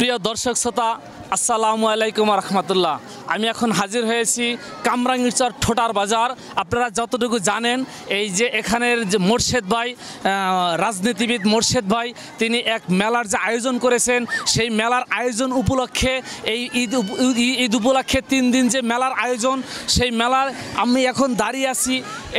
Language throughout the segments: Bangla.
প্রিয় দর্শক শ্রোতা, আসসালামু আলাইকুম রহমতুল্লাহ। আমি এখন হাজির হয়েছি কামরাঙ্গীরচর ঠোঁটার বাজার। আপনারা যতটুকু জানেন, এই যে এখানের যে মোর্শেদ ভাই, রাজনীতিবিদ মোর্শেদ ভাই, তিনি এক মেলার যে আয়োজন করেছেন, সেই মেলার আয়োজন উপলক্ষে এই ঈদ উপলক্ষে 3 দিন যে মেলার আয়োজন, সেই মেলার আমি এখন দাঁড়িয়ে আছি।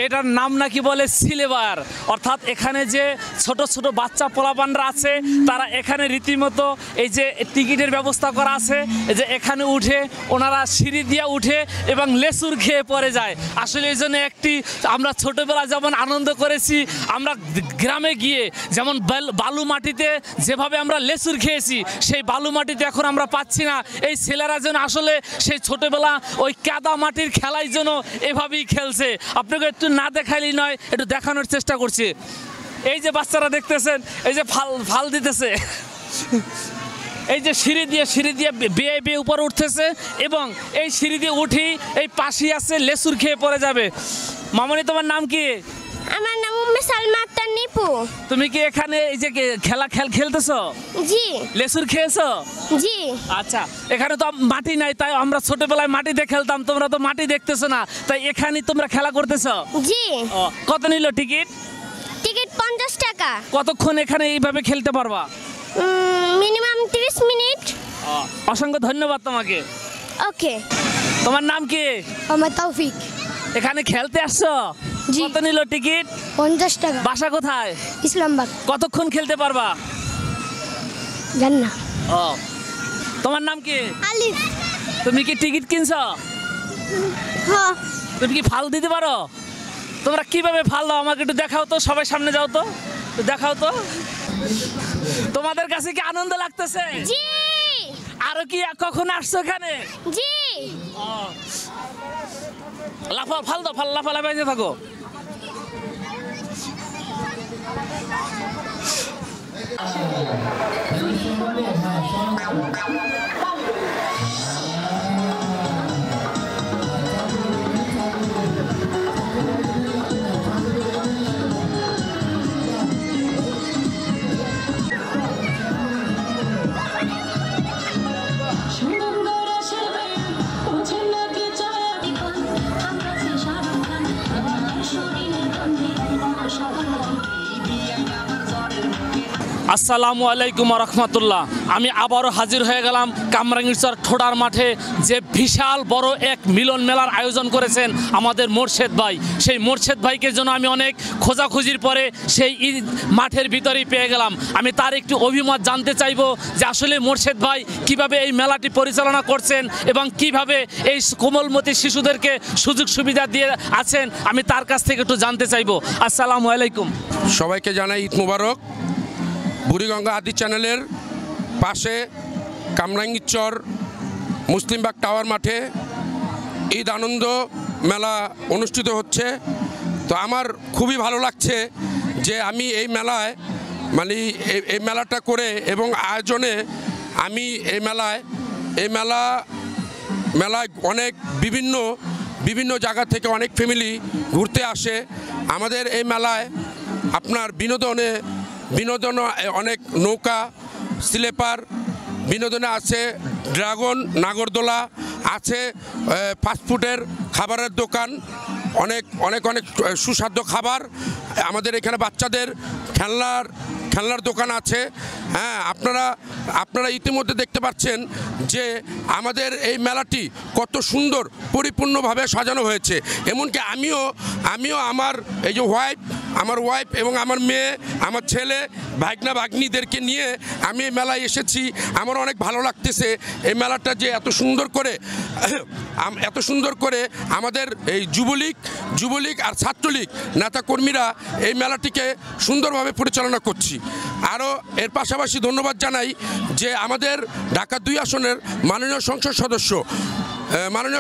এটার নাম নাকি বলে সিলেবার, অর্থাৎ এখানে যে ছোট ছোট বাচ্চা পোলাপানরা আছে, তারা এখানে রীতিমতো এই যে টিকিটের ব্যবস্থা করা আছে, যে এখানে উঠে ওনারা সিঁড়ি দিয়ে উঠে এবং লেসুর খেয়ে পড়ে যায়। আসলে এই জন্য আমরা ছোটোবেলা যেমন আনন্দ করেছি, আমরা গ্রামে গিয়ে যেমন বালু মাটিতে যেভাবে আমরা লেসুর খেয়েছি, সেই বালু মাটিতে এখন আমরা পাচ্ছি না। এই ছেলেরা যেন আসলে সেই ছোটোবেলা ওই কাদা মাটির খেলায় যেন এভাবেই খেলছে। আপনাকে একটু না দেখাইলেই নয়, একটু দেখানোর চেষ্টা করছি। এই যে বাচ্চারা দেখতেছেন, এই যে ফাল দিতেছে, এই যে সিঁড়ি দিয়ে বেয়ে উপরে উঠতেছে, এবং এই সিঁড়ি দিয়ে উঠি এই পাশে আছে লেসুর খেয়ে পড়ে যাবে। মামনি, তোমার নাম কি? আমার নাম সালমা আক্তার নিপু। তুমি কি এখানে এই যে খেলতেছো? জি। লেসুর খেয়েছো? জি। আচ্ছা, এখানে তো মাটি নাই, তাই আমরা ছোটবেলায় মাটিতে খেলতাম, তোমরা তো মাটি দেখতেছো না, তাই এখানে তোমরা খেলা করতেছো? জি। কত নিল টিকিট? টিকিট 50 টাকা। কতক্ষণ এখানে এইভাবে খেলতে পারবা? Minimum 30 minute. অসংখ্য ধন্যবাদ তোমাকে। ওকে। তোমার নাম কি? আমার তৌফিক। এখানে খেলতে আসছো? জি। কত নিল টিকিট? 50 টাকা। বাসা কোথায়? ইসলামবাগ। কতক্ষণ খেলতে পারবা? জান না। তোমার নাম কি? আলিফ। তুমি কি টিকিট কিনছো? হ্যাঁ। তুমি কি ফাল দিতে পারো? তোমরা কিভাবে ফাল দাও আমাকে একটু দেখাও তো, সবাই সামনে যাও তো, দেখাও তো। তোমাদের কাছে কি আনন্দ লাগতেছে? জি। আরো কি কখন আসছো এখানে? জি। ফাল দাও, লাফালাফি থাকো। আসসালামু আলাইকুম রহমতুল্লাহ। আমি আবারও হাজির হয়ে গেলাম কামরাঙ্গীরচর ঠোঁটার মাঠে, যে বিশাল বড় এক মিলন মেলার আয়োজন করেছেন আমাদের মোর্শেদ ভাই। সেই মোর্শেদ ভাইকে জন্য আমি অনেক খোঁজাখুঁজির পরে সেই ঈদ মাঠের ভিতরেই পেয়ে গেলাম। আমি তার একটু অভিমত জানতে চাইব যে আসলে মোর্শেদ ভাই কিভাবে এই মেলাটি পরিচালনা করছেন এবং কিভাবে এই কোমলমতি শিশুদেরকে সুযোগ সুবিধা দিয়ে আছেন, আমি তার কাছ থেকে একটু জানতে চাইব। আসসালামু আলাইকুম। সবাইকে জানাই ঈদ মুবারক। বুড়িগঙ্গা আদি চ্যানেলের পাশে কামরাঙ্গীরচর মুসলিমবাগ টাওয়ার মাঠে ঈদ আনন্দ মেলা অনুষ্ঠিত হচ্ছে। তো আমার খুবই ভালো লাগছে যে আমি এই মেলায় এই মেলাটা করে এবং আয়োজনে আমি এই মেলায় অনেক বিভিন্ন জায়গা থেকে অনেক ফ্যামিলি ঘুরতে আসে। আমাদের এই মেলায় আপনার বিনোদন অনেক নৌকা, স্লিপার, বিনোদনে আছে ড্রাগন, নাগরদোলা আছে, ফাস্টফুডের খাবারের দোকান, অনেক সুস্বাদু খাবার। আমাদের এখানে বাচ্চাদের খেলনার দোকান আছে। হ্যাঁ, আপনারা ইতিমধ্যে দেখতে পাচ্ছেন যে আমাদের এই মেলাটি কত সুন্দর পরিপূর্ণভাবে সাজানো হয়েছে। এমনকি আমিও আমার এই যে আমার ওয়াইফ এবং আমার মেয়ে, আমার ছেলে, ভাগনা ভাগ্নিদেরকে নিয়ে আমি এই মেলায় এসেছি। আমার অনেক ভালো লাগতেছে এই মেলাটা যে এত সুন্দর করে আমাদের এই যুবলীগ আর ছাত্রলীগ নেতাকর্মীরা এই মেলাটিকে সুন্দরভাবে পরিচালনা করছি। আরও এর পাশাপাশি ধন্যবাদ জানাই যে আমাদের ঢাকা 2 আসনের মাননীয়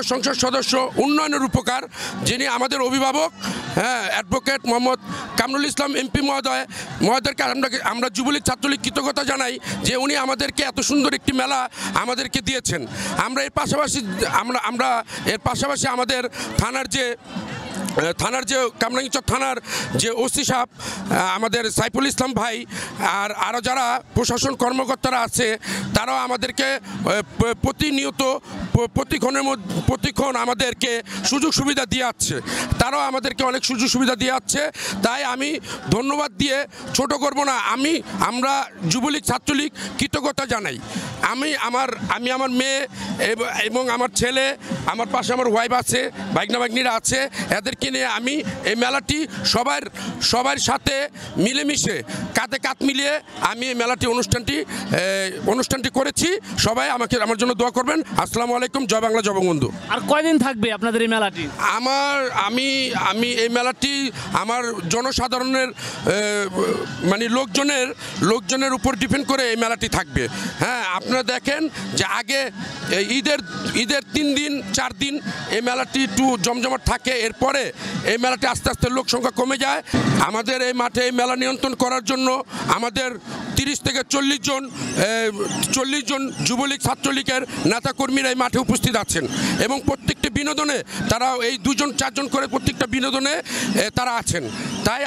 সংসদ সদস্য উন্নয়নের উপকার, যিনি আমাদের অভিভাবক, অ্যাডভোকেট মোহাম্মদ কামরুল ইসলাম এমপি মহোদয়কে আমরা যুবলীগ ছাত্রলীগ কৃতজ্ঞতা জানাই যে উনি আমাদেরকে এত সুন্দর একটি মেলা আমাদেরকে দিয়েছেন। আমরা এর পাশাপাশি আমাদের থানার যে কামরাঙ্গীরচর থানার যে ওসি সাহেব আমাদের সাইফুল ইসলাম ভাই আর আরও যারা প্রশাসন কর্মকর্তারা আছে তারাও আমাদেরকে প্রতিনিয়ত প্রতিক্ষণ আমাদেরকে সুযোগ সুবিধা দিয়ে আসছে, তারাও আমাদেরকে অনেক সুযোগ সুবিধা দিয়ে আসছে। তাই আমি ধন্যবাদ দিয়ে ছোট করব না, আমরা যুবলীগ ছাত্রলীগ কৃতজ্ঞতা জানাই। আমি আমার মেয়ে এবং আমার ছেলে, আমার পাশে আমার ওয়াইফ আছে, ভাগনা ভাগ্নিরা আছে, এদেরকে নিয়ে আমি এই মেলাটি সবার সাথে মিলেমিশে কাঁধে কাঁধ মিলিয়ে আমি এই মেলাটি অনুষ্ঠানটি করেছি। সবাই আমার জন্য দোয়া করবেন। আসসালামু আলাইকুম। জয় বাংলা, জয় বঙ্গবন্ধু। আর কয়দিন থাকবে আপনাদের এই মেলাটি? আমি এই মেলাটি আমার জনসাধারণের মানে লোকজনের উপর ডিপেন্ড করে এই মেলাটি থাকবে। হ্যাঁ, আপনারা দেখেন যে আগে ঈদের 3 দিন 4 দিন এই মেলাটি একটু জমজমাট থাকে, এরপরে এই মেলাটি আস্তে আস্তে লোক সংখ্যা কমে যায়। আমাদের এই মাঠে এই মেলা নিয়ন্ত্রণ করার জন্য আমাদের 30 থেকে 40 জন যুবলীগ ছাত্রলীগের নেতাকর্মীরা এই মাঠে উপস্থিত আছেন এবং প্রত্যেকটা বিনোদনে তারা এই 2 জন 4 জন করে প্রত্যেকটা বিনোদনে তারা আছেন। তাই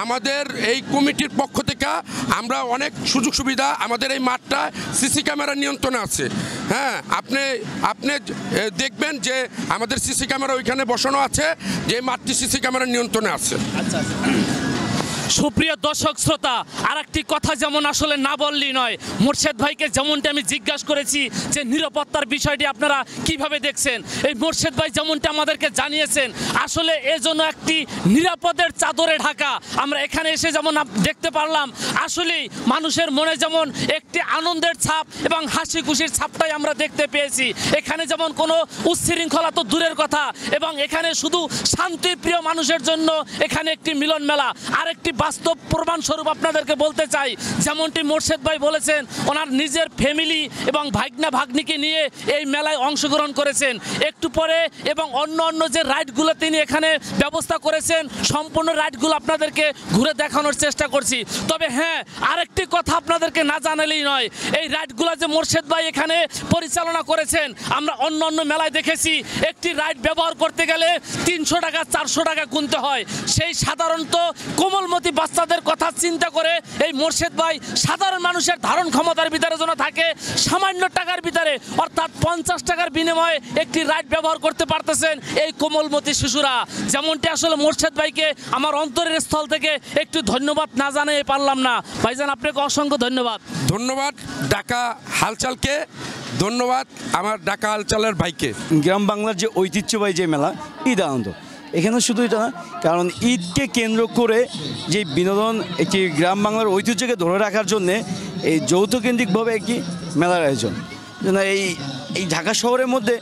আমাদের এই কমিটির পক্ষ থেকে আমরা অনেক সুযোগ সুবিধা, আমাদের এই মাঠটা সিসি ক্যামেরা নিয়ন্ত্রণে আছে। হ্যাঁ, আপনি দেখবেন যে আমাদের সিসি ক্যামেরা ওইখানে বসানো আছে, যে এই মাঠটি সিসি ক্যামেরার নিয়ন্ত্রণে আছে। আচ্ছা। সুপ্রিয় দর্শক শ্রোতা, আর একটি কথা যেমন আসলে না বললেই নয়, মোর্শেদ ভাইকে যেমনটি আমি জিজ্ঞাসা করেছি যে নিরাপত্তার বিষয়টি আপনারা কিভাবে দেখছেন, এই মোর্শেদ ভাই যেমনটি আমাদেরকে জানিয়েছেন আসলে এজন্য একটি নিরাপদের চাদরে ঢাকা। আমরা এখানে এসে যেমন দেখতে পারলাম, আসলেই মানুষের মনে যেমন একটি আনন্দের ছাপ এবং হাসি খুশির ছাপটাই আমরা দেখতে পেয়েছি। এখানে যেমন কোনো উচ্ছৃঙ্খলা তো দূরের কথা, এবং এখানে শুধু শান্তিপ্রিয় মানুষের জন্য এখানে একটি মিলন মেলা। আরেকটি বাস্তব প্রমাণস্বরূপ আপনাদেরকে বলতে চাই, যেমনটি মোর্শেদ ভাই বলেছেন ওনার নিজের ফ্যামিলি এবং ভাগনা ভাগ্নিকে নিয়ে এই মেলায় অংশগ্রহণ করেছেন একটু পরে, এবং অন্য যে রাইডগুলো তিনি এখানে ব্যবস্থা করেছেন সম্পূর্ণ রাইডগুলো আপনাদেরকে ঘুরে দেখানোর চেষ্টা করছি। তবে হ্যাঁ, আরেকটি কথা আপনাদেরকে না জানালেই নয়, এই রাইডগুলো যে মোর্শেদ ভাই এখানে পরিচালনা করেছেন, আমরা অন্য মেলায় দেখেছি একটি রাইড ব্যবহার করতে গেলে 300 টাকা 400 টাকা গুনতে হয়। সেই সাধারণত কোমলমতি বাচ্চাদের কথা চিন্তা করে এই মোর্শেদ ভাই সাধারণ মানুষের ধারণ ক্ষমতার ভিতরে যেন থাকে সামান্য টাকার ভিতরে, অর্থাৎ 50 টাকার বিনিময়ে একটি রাইড ব্যবহার করতে পারতেছেন এই কোমলমতি শিশুরা। যেমনটি আসলে মোর্শেদ ভাইকে আমার অন্তরের স্থল থেকে একটু ধন্যবাদ না জানিয়ে পারলাম না। ভাইজান, আপনাকে অসংখ্য ধন্যবাদ। ধন্যবাদ ঢাকা হালচালকে, ধন্যবাদ আমার ঢাকা হালচালের ভাইকে। গ্রাম বাংলার যে ঐতিহ্যবাহী যে মেলা ঈদ আনন্দ, এখানে শুধু এটা না, কারণ ঈদকে কেন্দ্র করে যে বিনোদন, একটি গ্রাম বাংলার ঐতিহ্যকে ধরে রাখার জন্যে এই যৌথকেন্দ্রিকভাবে একটি মেলার আয়োজন। যেন এই ঢাকা শহরের মধ্যে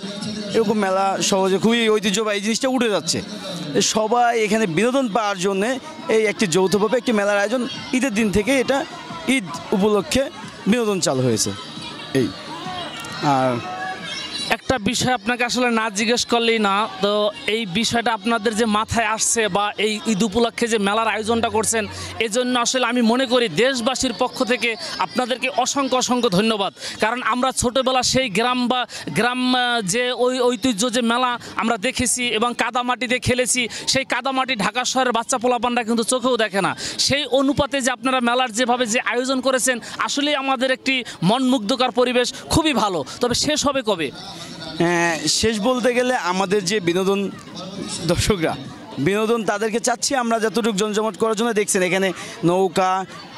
এরকম মেলা সহজে খুবই ঐতিহ্যবাহী, এই জিনিসটা উঠে যাচ্ছে। সবাই এখানে বিনোদন পাওয়ার জন্যে এই একটি যৌথভাবে একটি মেলার আয়োজন। ঈদের দিন থেকে এটা ঈদ উপলক্ষে বিনোদন চালু হয়েছে। আর একটা বিষয় আপনাকে আসলে না জিজ্ঞেস করলেই না, তো এই বিষয়টা আপনাদের যে মাথায় আসছে বা এই ঈদ উপলক্ষে যে মেলার আয়োজনটা করছেন, এজন্য আসলে আমি মনে করি দেশবাসীর পক্ষ থেকে আপনাদেরকে অসংখ্য ধন্যবাদ। কারণ আমরা ছোটোবেলা সেই গ্রাম যে ঐতিহ্য যে মেলা আমরা দেখেছি এবং কাদামাটিতে খেলেছি, সেই কাদামাটি ঢাকা শহরের বাচ্চা পোলাপানরা কিন্তু চোখেও দেখে না। সেই অনুপাতে যে আপনারা মেলার যেভাবে যে আয়োজন করেছেন, আসলেই আমাদের একটি মনমুগ্ধকর পরিবেশ, খুবই ভালো। তবে শেষ হবে কবে? শেষ বলতে গেলে আমাদের যে বিনোদন দর্শকরা বিনোদন, তাদেরকে চাচ্ছি আমরা যতটুকু জমজমাট করার জন্য। দেখছেন এখানে নৌকা,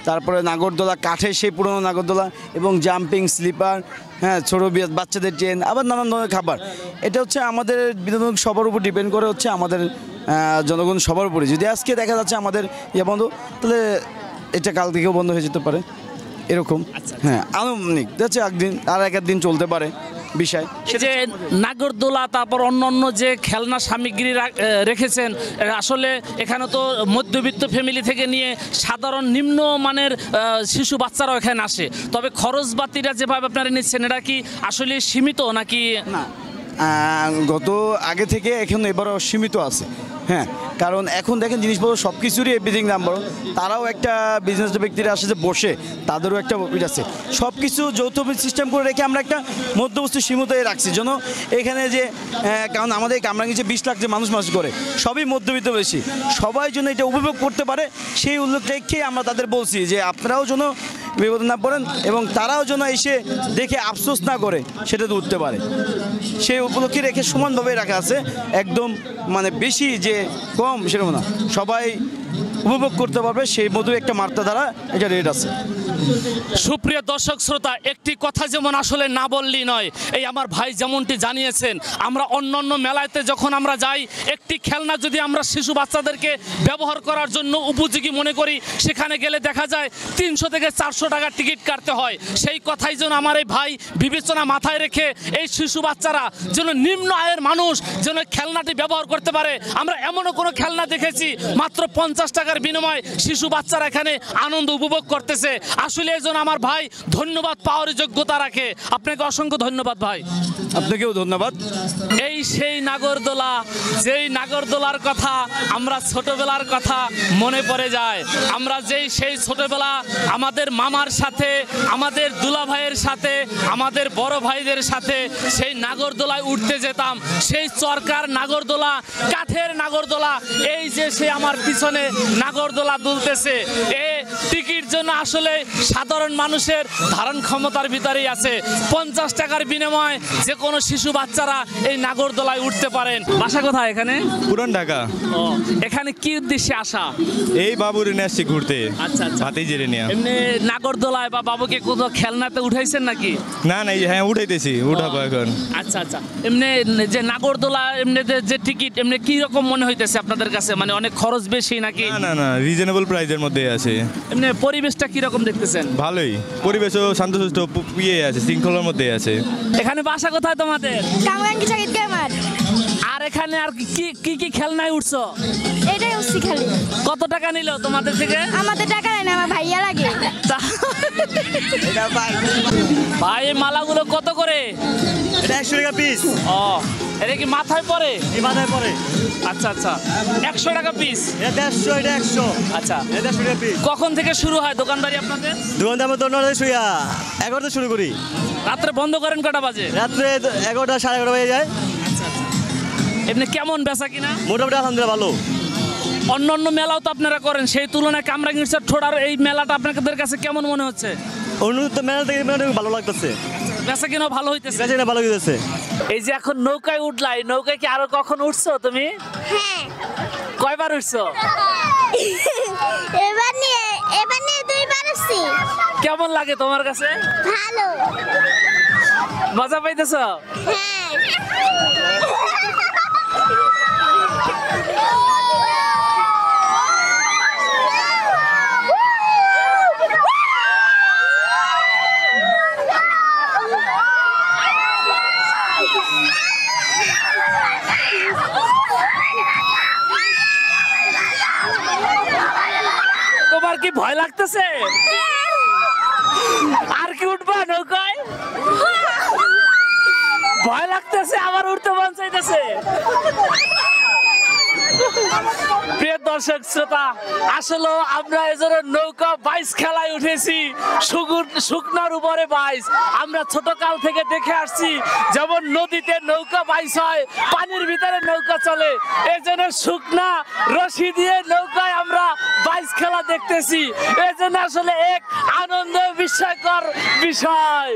তারপরে নাগরদোলা, কাঠের সেই পুরনো নাগরদোলা এবং জাম্পিং স্লিপার, হ্যাঁ, ছোটো বাচ্চাদের ট্রেন, আবার নানান ধরনের খাবার। এটা হচ্ছে আমাদের বিনোদন সবার উপর ডিপেন্ড করে, হচ্ছে আমাদের জনগণ সবার উপরে। যদি আজকে দেখা যাচ্ছে আমাদের বন্ধ, তাহলে এটা কাল থেকেও বন্ধ হয়ে যেতে পারে, এরকম। হ্যাঁ, আনুমানিক যাচ্ছে একদিন আর এক দিন চলতে পারে বিষয়। যে নাগরদোলা, তারপর অন্য যে খেলনা সামগ্রী রেখেছেন, আসলে এখানে তো মধ্যবিত্ত ফ্যামিলি থেকে নিয়ে সাধারণ নিম্ন মানের শিশু বাচ্চারাও এখানে আসে। তবে খরচবাতিটা যেভাবে আপনারা নিচ্ছেন, এটা কি আসলে সীমিত নাকি? না, গত আগে থেকে এখন এবারও সীমিত আছে। হ্যাঁ, কারণ এখন দেখেন জিনিসপত্র সব কিছুরই এভরিথিং দাম বড়। তারাও একটা বিজনেস ব্যক্তিরা আসে যে বসে, তাদেরও একটা প্রফিট আছে। সব কিছু যৌথ সিস্টেম করে রেখে আমরা একটা মধ্যবস্তু সীমিত রাখছি যেন এখানে যে, কারণ আমাদের কামরাঙ্গীর যে 20 লাখ যে মানুষ করে, সবই মধ্যবিত্ত বেশি, সবাই যেন এটা উপভোগ করতে পারে, সেই উল্লেখ রেখে আমরা তাদের বলছি যে আপনারাও যেন বিপদে না পড়েন এবং তারাও যেন এসে দেখে আফসোস না করে সেটাতে উঠতে পারে সেই উপলক্ষে রেখে সমানভাবে রাখা আছে একদম মানে বেশি যে কম সেরকম না সবাই উপভোগ করতে পারবে সেই মতো একটা মাত্রা দ্বারা এটা রেট আছে। সুপ্রিয় দর্শক শ্রোতা, একটি কথা যেমন আসলে না বললেই নয়, এই আমার ভাই যেমনটি জানিয়েছেন, আমরা অন্যান্য মেলাতে যখন আমরা যাই একটি খেলনা যদি আমরা শিশু বাচ্চাদেরকে ব্যবহার করার জন্য উপযোগী মনে করি, সেখানে গেলে দেখা যায় 300 থেকে 400 টাকা টিকিট কাটতে হয়। সেই কথাই যেন আমার এই ভাই বিবেচনা মাথায় রেখে এই শিশু বাচ্চারা যেন নিম্ন আয়ের মানুষ যেন খেলনাটি ব্যবহার করতে পারে। আমরা এমনও কোনো খেলনা দেখেছি মাত্র 50 টাকার বিনিময়ে শিশু বাচ্চারা এখানে আনন্দ উপভোগ করতেছে। আসলে এই জন্য আমার ভাই ধন্যবাদ পাওয়ার যোগ্যতা রাখে। আপনাকে অসংখ্য ধন্যবাদ ভাই। আপনাকেও ধন্যবাদ। এই সেই নাগরদোলা, যেই নাগরদোলার কথা আমরা ছোটবেলার কথা মনে পড়ে যায়। আমরা সেই ছোটবেলা আমাদের মামার সাথে, আমাদের দুলা ভাইয়ের সাথে, আমাদের বড় ভাইদের সাথে সেই নাগরদোলায় উঠতে যেতাম। সেই চরকার নাগরদোলা, কাঠের নাগরদোলা, এই যে সে আমার পিছনে নাগরদোলা দুলতেছে, এ টিকিট জন্য আসলে সাধারণ মানুষের ধারণ ক্ষমতার ভিতরেই আছে। 50 টাকার বিনিময়ে যে কোনো শিশু বাচ্চারা এই নাগরদোলায় উঠতে পারেন। বাসা কোথায় এখানে? পুরান ঢাকা। ও, এখানে কি উদ্দেশ্যে আসা? এই বাবুরে নিয়ে আসছি ঘুরতে। আচ্ছা আচ্ছা। হাতেই জেরে নিয়ে। এমনি নাগরদোলায় বা বাবুকে কোথাও খেলনাতে উঠাইছেন নাকি? না না, হ্যাঁ উঠাইতেছি, উঠাবো এখন। আচ্ছা আচ্ছা। এমনি যে নাগরদোলা এমনি যে টিকিট এমনি কি রকম মনে হইতেছে আপনাদের কাছে? মানে অনেক খরচ বেশি নাকি? না না না, রিজনেবল প্রাইসের মধ্যে আছে। এমনি পরিবেশটা কি রকম দেখতেছেন? ভালোই, পরিবেশও শান্তশিষ্ট ইয়ে আছে, শৃঙ্খলার মধ্যে আছে। এখানে বাসা কোথায় তোমাদের? কামরাঙ্গি চাকিত গামার। আর এখানে আর কি কি কি খেলনায় উঠছো? এটাই উঠছি খালি। কত টাকা নিল তোমাদের থেকে? আমাদের টাকা নেই না, আমার ভাইয়া লাগে। ভাই এই মালাগুলো কত করে? এটা 100 টাকা পিস। ও, এটা কি মাথায় পরে? এই মাথায় পড়ে। আচ্ছা আচ্ছা, 100 টাকা পিস। এটা 150, এটা 100। আচ্ছা, এটা 100 টাকা পিস। কখন থেকে শুরু হয় দোকানদারি আপনাদের? দোকানটা আমরা 9টা শুইয়া 11টা শুরু করি। রাত্রে বন্ধ করেন কটা বাজে? রাত্রে 11টা 11:30 বাজে যায়। এমনি কেমন বেচা কিনা? মোটামুটি আলহামদুলিল্লাহ ভালো। অন্যান্য মেলাও তো আপনারা করেন, সেই তুলনায় কামরাঙ্গীরচর ঠোঁটার এই মেলাটা আপনাদের কাছে কেমন মনে হচ্ছে? অন্য মেলা থেকে ভালো লাগতেছে। বেচা কিনা ভালো হইতেছে? বেচাকেনা ভালো হইতেছে। এই যে এখন নৌকায় উঠলাই, নৌকায় কি আরো কখন উঠছো তুমি? হ্যাঁ। কয়বার উঠছো? এবার নিয়ে 2বার উঠছি। কেমন লাগে তোমার কাছে? ভালো। মজা পাইতেছো? হ্যাঁ। তোমার কি ভয় লাগতেছে? আর কি উঠবা নৌকায়? ভয় লাগতেছে, আবার উঠতে মন চাইতেছে। প্রিয় দর্শক শ্রোতা, আসলে আমরা এজন্য নৌকা বাইচ খেলায় উঠেছি। শুকনার উপরে বাইচ আমরা ছোটকাল থেকে দেখে আসছি, যেমন নদীতে নৌকা বাইচ হয়, পানির ভিতরে নৌকা চলে। এই জন্য শুকনা রশি দিয়ে নৌকায় আমরা বাইচ খেলা দেখতেছি। এই জন্য আসলে এক আনন্দ বিস্ময়কর বিষয়।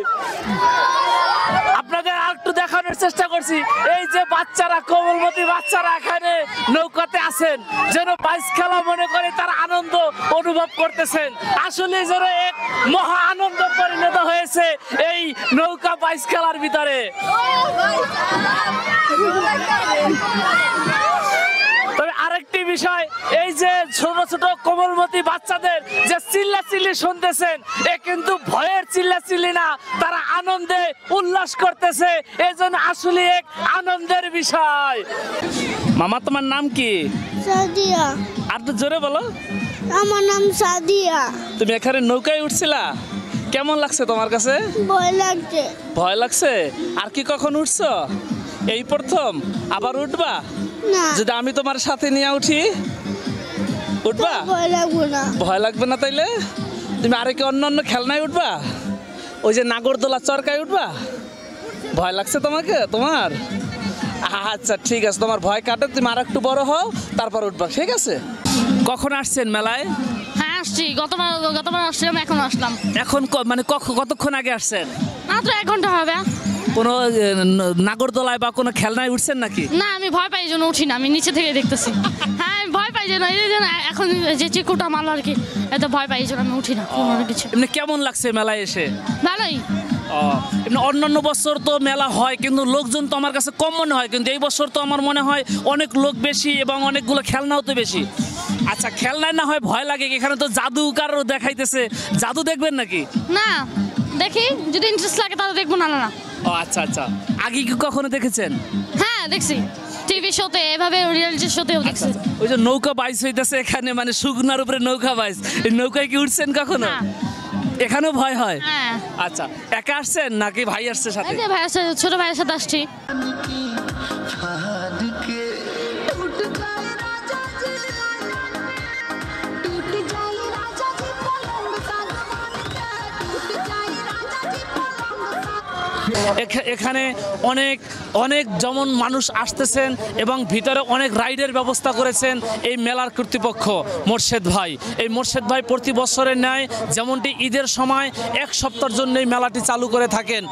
আপনাদের আর একটু দেখানোর চেষ্টা করছি, এই যে বাচ্চারা, কোমলমতি বাচ্চারা এখানে নৌকাতে আছেন, যেন বাইচ খেলা মনে করে তারা আনন্দ অনুভব করতেছেন। আসলে যেন এক মহা আনন্দ পরিণত হয়েছে এই নৌকা বাইচ খেলার ভিতরে। তবে আরেকটি বিষয়, এই যে ছোট ছোট কোমলমতি বাচ্চাদের যে চিল্লাচিল্লি শুনতেছেন, এ কিন্তু ভয়ের চিল্লাচিল্লি না, তারা আনন্দে উল্লাস করতেছে। এই জন্য আসলে এক আনন্দের বিষয়। মামা, তোমার নাম কি? সাদিয়া। আর তো জোরে বলো। আমার নাম সাদিয়া। তুমি এখানে নৌকায় উঠছিলা, কেমন লাগছে তোমার কাছে? ভয় লাগছে। ভয় লাগছে? আর কি কখন উঠছো? এই প্রথম? আবার উঠবা? না। যদি আমি তোমার সাথে নিয়ে উঠি, উঠবা? ভয় লাগবে না। ভয় লাগবে না? তাইলে তুমি আরেকে অন্য খেলনায় উঠবা? ওই যে নাগরদোলা চরকায় উঠবা? ভয় লাগছে তোমাকে? তোমার আচ্ছা ঠিক আছে, তোমার ভয় কাটে, তুমি আর একটু বড় হও, তারপর উঠবা, ঠিক আছে? কখন আসছেন মেলায়? হ্যাঁ, আসছি, গতবার আসছিলাম, এখন আসলাম। এখন মানে কতক্ষণ আগে আসছেন? মাত্র 1 ঘন্টা হবে। কোনো নাগরদোলায় বা কোনো খেলনায় উঠছেন নাকি? না, আমি ভয় পাই, এই জন্য উঠি না, আমি নিচে থেকে দেখতেছি। হ্যাঁ, আমি ভয় পাই, এই জন্য এখন যে চিকুটা মারলো আর কি, এত ভয় পাই, এই জন্য আমি উঠি না কোনো কিছু। এমনি কেমন লাগছে মেলায় এসে? ভালোই। এমনি অন্যান্য বছর তো মেলা হয়, কিন্তু লোকজন তো আমার কাছে কম মনে হয়, কিন্তু এই বছর তো আমার মনে হয় অনেক লোক বেশি এবং অনেকগুলো খেলনাও তো বেশি। আচ্ছা, খেলনায় না হয় ভয় লাগে, এখানে তো জাদুকারও দেখাইতেছে, জাদু দেখবেন নাকি? না, দেখি যদি ইন্টারেস্ট লাগে তাহলে দেখবো। না না না। ও আচ্ছা আচ্ছা, আগে কি কখনো দেখেছেন? হ্যাঁ, দেখছি টিভি শোতে, এভাবে রিয়েলিটি শোতেও দেখছি। ওই যে নৌকা বাইস হইতেছে এখানে, মানে শুকনার উপরে নৌকা বাইস, এই নৌকায় কি উঠছেন কখনো? না। এখানেও ভয় হয়? হ্যাঁ। আচ্ছা, একা আসছেন নাকি ভাই আসছে সাথে? এই যে ভাইয়ের সাথে, ছোট ভাইয়ের সাথে আসছি। এখানে অনেক অনেক যেমন মানুষ আসতেছেন এবং ভিতরে অনেক রাইডের ব্যবস্থা করেছেন এই মেলার কর্তৃপক্ষ মোর্শেদ ভাই। এই মোর্শেদ ভাই প্রতি বছরের ন্যায় যেমনটি ঈদের সময় 1 সপ্তাহের জন্য এই মেলাটি চালু করে থাকেন।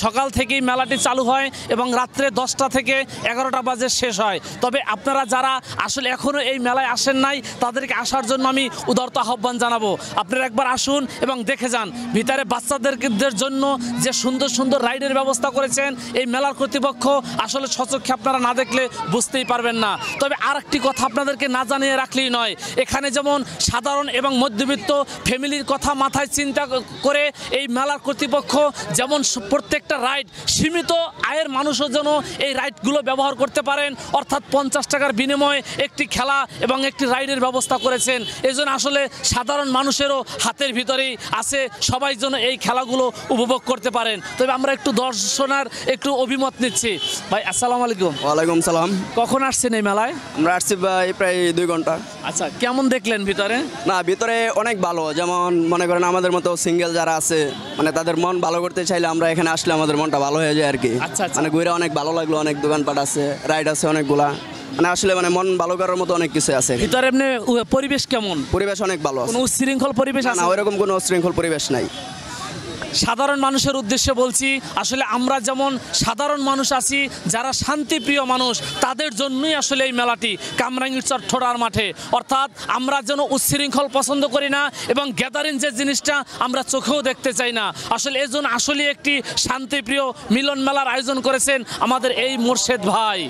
সকাল থেকেই মেলাটি চালু হয় এবং রাত্রে 10টা থেকে 11টা বাজে শেষ হয়। তবে আপনারা যারা আসলে এখনও এই মেলায় আসেন নাই, তাদেরকে আসার জন্য আমি উদারত আহ্বান জানাবো। আপনারা একবার আসুন এবং দেখে যান ভিতরে বাচ্চাদের জন্য যে সুন্দর সুন্দর রাইডের ব্যবস্থা করেছেন এই মেলার কর্তৃপক্ষ। আসলে সচক্ষে আপনারা না দেখলে বুঝতেই পারবেন না। তবে আর একটি কথা আপনাদেরকে না জানিয়ে রাখলেই নয়, এখানে যেমন সাধারণ এবং মধ্যবিত্ত ফ্যামিলির কথা মাথায় চিন্তা করে এই মেলার কর্তৃপক্ষ যেমন প্রত্যেকটা রাইড সীমিত আয়ের মানুষও যেন এই রাইডগুলো ব্যবহার করতে পারেন, অর্থাৎ 50 টাকার বিনিময়ে একটি খেলা এবং একটি রাইডের ব্যবস্থা করেছেন। এই জন্য আসলে সাধারণ মানুষেরও হাতের ভিতরেই আছে, সবাই যেন এই খেলাগুলো উপভোগ করতে পারেন। তবে আমরা একটু দর্শনার একটু অভিমত নিচ্ছি। ভাই আসসালামু আলাইকুম। ওয়ালাইকুম সালাম। কখন আসছেন এই মেলায়? আমরা আসছি ভাই প্রায় 2 ঘন্টা। আচ্ছা, কেমন দেখলেন ভিতরে? না, ভিতরে অনেক ভালো। যেমন মনে করেন আমাদের মতো সিঙ্গেল যারা আছে, মানে তাদের মন ভালো করতে চাইলে আমরা এখানে আসলে আমাদের মনটা ভালো হয়ে যায় আর কি। আচ্ছা আচ্ছা। মানে ঘুরে অনেক ভালো লাগলো, অনেক দোকানপাট আছে, রাইড আছে অনেকগুলা, মানে আসলে মানে মন ভালো করার মতো অনেক কিছু আছে। ভিতরে এমনি পরিবেশ কেমন? পরিবেশ অনেক ভালো আছে। কোনো উচ্ছৃঙ্খল পরিবেশ আছে না, ওইরকম কোনো উচ্ছৃঙ্খল পরিবেশ নাই। সাধারণ মানুষের উদ্দেশ্যে বলছি, আসলে আমরা যেমন সাধারণ মানুষ আছি, যারা শান্তিপ্রিয় মানুষ, তাদের জন্যই আসলে এই মেলাটি কামরাঙ্গীরচর ঠোঁটার মাঠে। অর্থাৎ আমরা যেন উচ্ছৃঙ্খল পছন্দ করি না এবং গ্যাদারিং যে জিনিসটা আমরা চোখেও দেখতে চাই না। আসলে এই জন্য আসলে একটি শান্তিপ্রিয় মিলন মেলার আয়োজন করেছেন আমাদের এই মোর্শেদ ভাই।